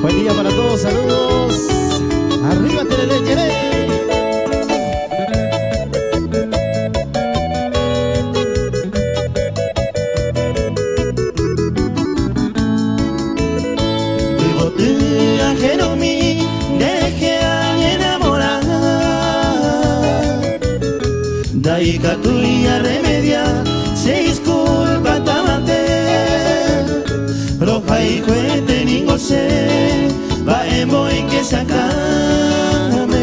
Buen día para todos, saludos. Arriba Telele. Vivo tu ajeno mi, dejé a enamorar. Daika tuya remediar, se disculpa tamate. Roja y cuete ningo se, va en boy que sacame.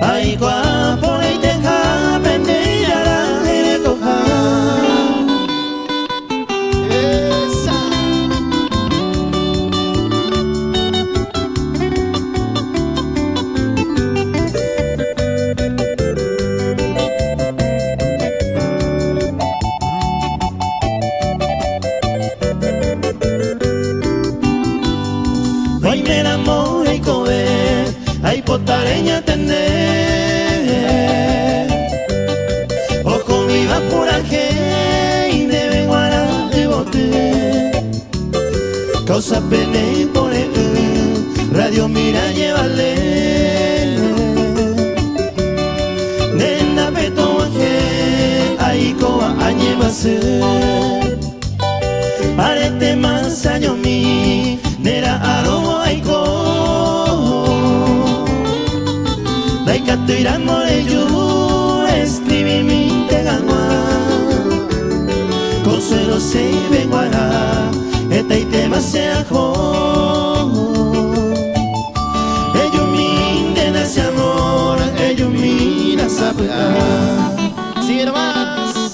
Ay guapo y te japen de yara de toja. Hoy me enamoré y comer, ay potareña tener. Ojo viva por y de venguara de bote. Causa pene por radio mira llévale. Nena petoje, ay coa añevase. Arete más año mi, nera aro aiko. Daika tu irán more yo, escribí mi te ganua. Consuelo se venguara, eta y tema se ajo. Ello mi nena se amor, ello mi la sabe. Sigue nomás.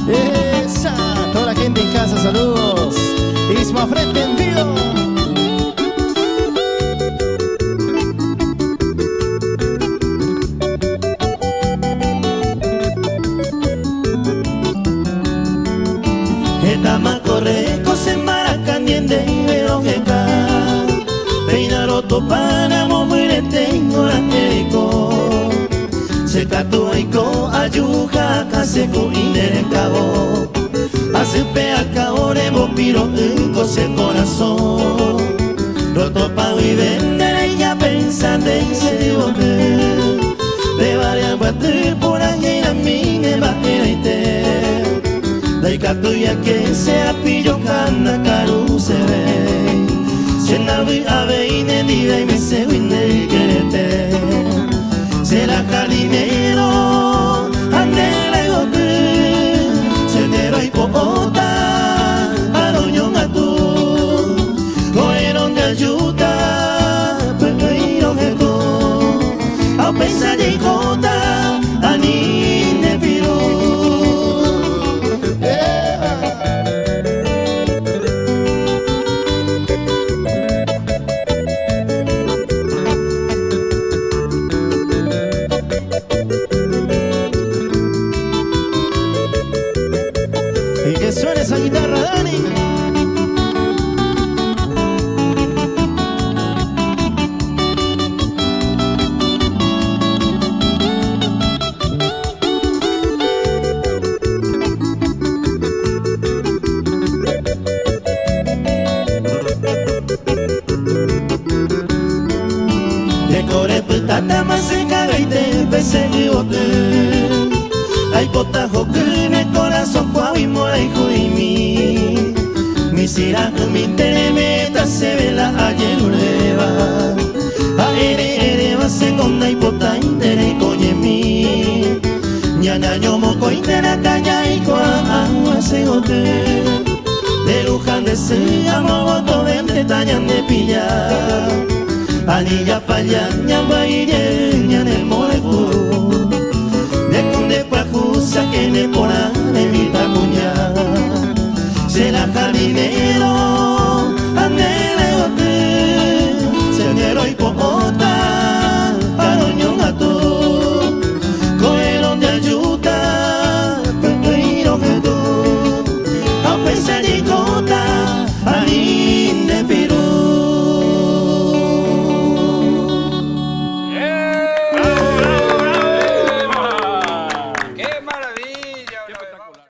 Esa, toda la gente en casa, saludos. Isma Frente en vivo. Etama corre, cose maracaniende y verojeca. Peinaroto para mover tengo la erico. Se catuaico ayuja caseco y nerecabo. Hace peaca oremo piro en cose corazón. Roto pa' y vender ella pensando en ese bote. De varias bater por ahí a mí me va a irte. Daika tuya que sea pillo cana caru se ve. Se navi ave y ne diva y me se wine querete. Se la carinero andele gote. Se te va y popota aroño gatu. Coeron de ayuda pero que go. A pensar de cota ani ne piro. Y que suene esa guitarra, Dani. De core putata más se caga y te empecé y bote. Ay potajo que en el corazón cuau y mora hijo y mi sira mi telemeta se ve la ayer ureba. A ere va segunda y pota intere coñe mi. Ñaña ñomo coitera calla y coa agua se gote. De lujan de se amo voto vente tañan de pillar. Anilla falla, ñamba y ña en el molecu.